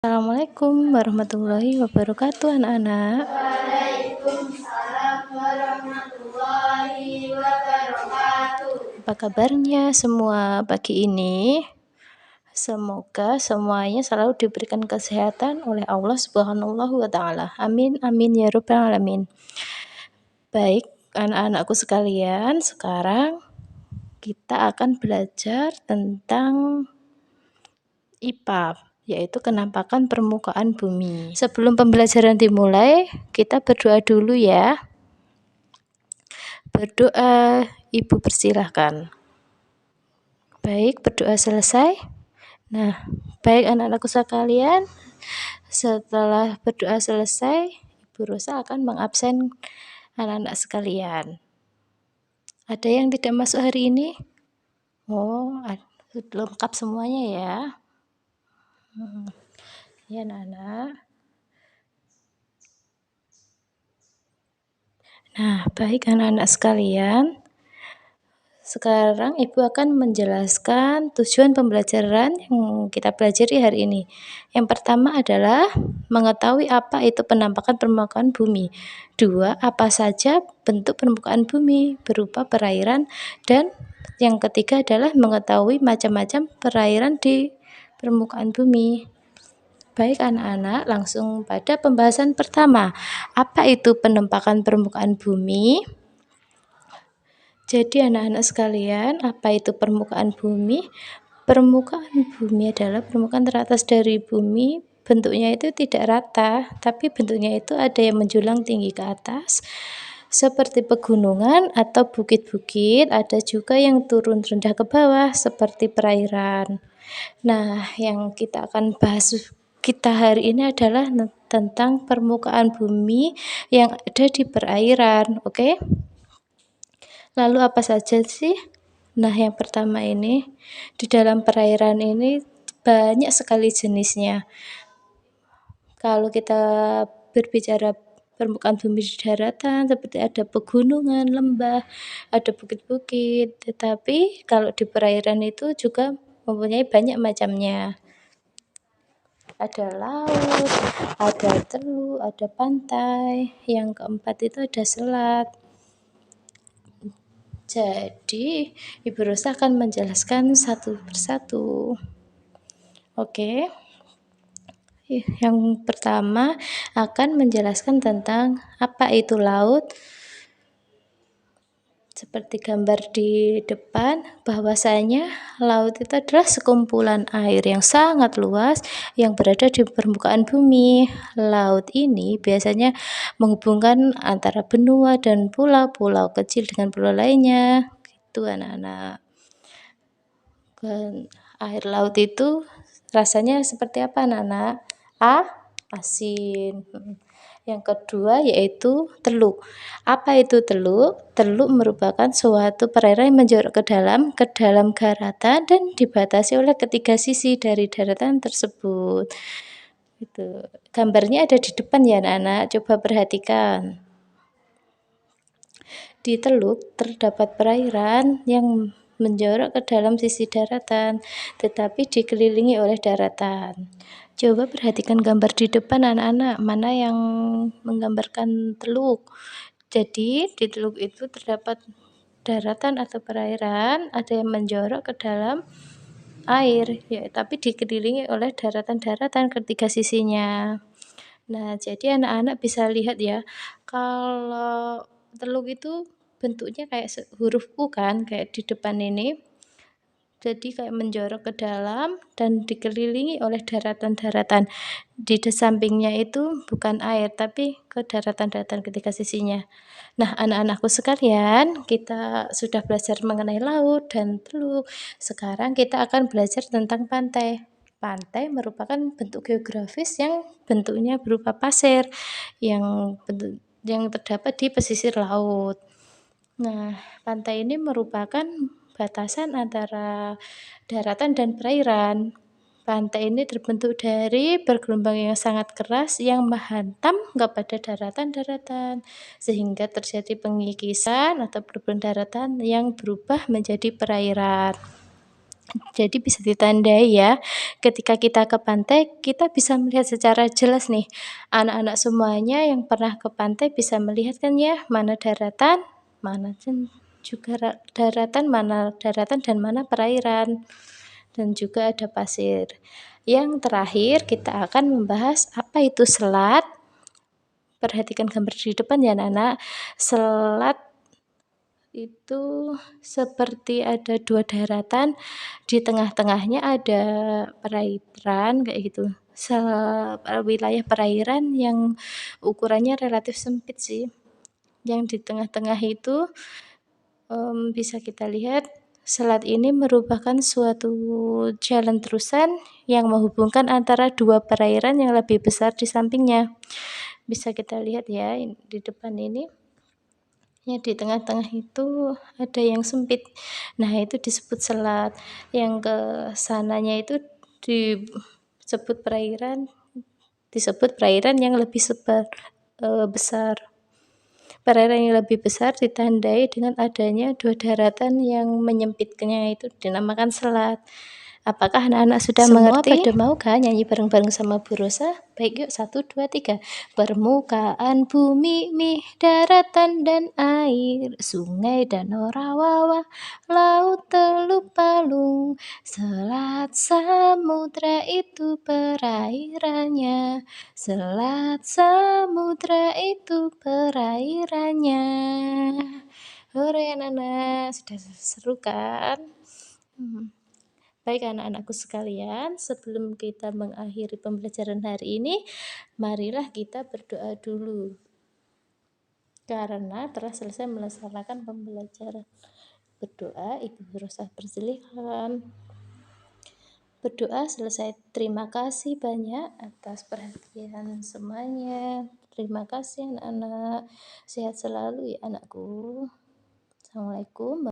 Assalamualaikum warahmatullahi wabarakatuh anak-anak. Waalaikumsalam warahmatullahi wabarakatuh. Apa kabarnya semua pagi ini? Semoga semuanya selalu diberikan kesehatan oleh Allah Subhanahu wa Ta'ala. Amin amin ya rabbal alamin. Baik, anak-anakku sekalian, sekarang kita akan belajar tentang IPA, yaitu kenampakan permukaan bumi. Sebelum pembelajaran dimulai, kita berdoa dulu ya. Berdoa, Ibu persilahkan. Baik, berdoa selesai. Nah, baik anak-anakku sekalian, setelah berdoa selesai, Ibu Rosa akan mengabsen anak-anak sekalian. Ada yang tidak masuk hari ini? Oh, lengkap semuanya ya. Ya anak-anak. Nah, baik anak-anak sekalian, sekarang Ibu akan menjelaskan tujuan pembelajaran yang kita pelajari hari ini. Yang pertama adalah mengetahui apa itu penampakan permukaan bumi. 2. Apa saja bentuk permukaan bumi berupa perairan. Dan yang ketiga adalah mengetahui macam-macam perairan di permukaan bumi. Baik anak-anak, langsung pada pembahasan pertama. Apa itu penampakan permukaan bumi? Jadi anak-anak sekalian, apa itu permukaan bumi? Permukaan bumi adalah permukaan teratas dari bumi. Bentuknya itu tidak rata, tapi bentuknya itu ada yang menjulang tinggi ke atas, seperti pegunungan atau bukit-bukit. Ada juga yang turun rendah ke bawah, seperti perairan. Nah, yang kita akan bahas kita hari ini adalah tentang permukaan bumi yang ada di perairan, oke? Lalu apa saja sih? Nah, yang pertama ini, di dalam perairan ini banyak sekali jenisnya. Kalau kita berbicara permukaan bumi di daratan, seperti ada pegunungan, lembah, ada bukit-bukit. Tetapi kalau di perairan itu juga mempunyai banyak macamnya. Ada laut, ada teluk, ada pantai. Yang keempat itu ada selat. Jadi, Ibu Rosa akan menjelaskan satu persatu. Oke. Yang pertama akan menjelaskan tentang apa itu laut. Seperti gambar di depan, bahwasanya laut itu adalah sekumpulan air yang sangat luas yang berada di permukaan bumi. Laut ini biasanya menghubungkan antara benua dan pulau-pulau kecil dengan pulau lainnya. Gitu anak-anak. Air laut itu rasanya seperti apa anak-anak? Asin. Yang kedua yaitu teluk. Apa itu teluk? Teluk merupakan suatu perairan yang menjorok ke dalam daratan dan dibatasi oleh ketiga sisi dari daratan tersebut. Itu. Gambarnya ada di depan ya anak-anak, coba perhatikan. Di teluk terdapat perairan yang menjorok ke dalam sisi daratan, tetapi dikelilingi oleh daratan. Coba perhatikan gambar di depan anak-anak, mana yang menggambarkan teluk. Jadi di teluk itu terdapat daratan atau perairan, ada yang menjorok ke dalam air, ya, tapi dikelilingi oleh daratan-daratan ketiga sisinya. Nah, jadi anak-anak bisa lihat ya, kalau teluk itu bentuknya kayak huruf U kan, kayak di depan ini. Jadi kayak menjorok ke dalam dan dikelilingi oleh daratan-daratan. Di sampingnya itu bukan air, tapi ke daratan-daratan ketiga sisinya. Nah, anak-anakku sekalian, kita sudah belajar mengenai laut dan teluk. Sekarang kita akan belajar tentang pantai. Pantai merupakan bentuk geografis yang bentuknya berupa pasir yang terdapat di pesisir laut. Nah, pantai ini merupakan batasan antara daratan dan perairan. Pantai ini terbentuk dari bergelombang yang sangat keras yang menghantam kepada daratan-daratan, sehingga terjadi pengikisan atau perubahan daratan yang berubah menjadi perairan. Jadi bisa ditandai ya, ketika kita ke pantai, kita bisa melihat secara jelas nih, anak-anak semuanya yang pernah ke pantai bisa melihat kan ya, mana daratan, mana juga daratan dan mana perairan, dan juga ada pasir. Yang terakhir kita akan membahas apa itu selat. Perhatikan gambar di depan ya anak-anak. Selat itu seperti ada 2 daratan, di tengah-tengahnya ada perairan kayak gitu. Wilayah perairan yang ukurannya relatif sempit sih. Yang di tengah-tengah itu bisa kita lihat selat ini merupakan suatu jalan terusan yang menghubungkan antara 2 perairan yang lebih besar di sampingnya. Bisa kita lihat ya di depan ini. Ya, di tengah-tengah itu ada yang sempit. Nah, itu disebut selat. Yang ke sananya itu disebut perairan yang lebih besar. Perairan yang lebih besar ditandai dengan adanya 2 daratan yang menyempitnya itu dinamakan selat. Apakah anak-anak sudah mengerti? Semua pada mau kan nyanyi bareng-bareng sama Bu Rosa? Baik yuk, 1, 2, 3. Permukaan bumi, daratan dan air, sungai danau rawa, laut teluk palung, selat samudra itu perairannya, selat samudra itu perairannya. Hore anak-anak, sudah seru kan? Baik anak-anakku sekalian, sebelum kita mengakhiri pembelajaran hari ini, marilah kita berdoa dulu. Karena telah selesai melaksanakan pembelajaran. Berdoa, Ibu Rosa persilahkan. Berdoa selesai. Terima kasih banyak atas perhatian semuanya. Terima kasih anak-anak. Sehat selalu ya anakku. Assalamualaikum.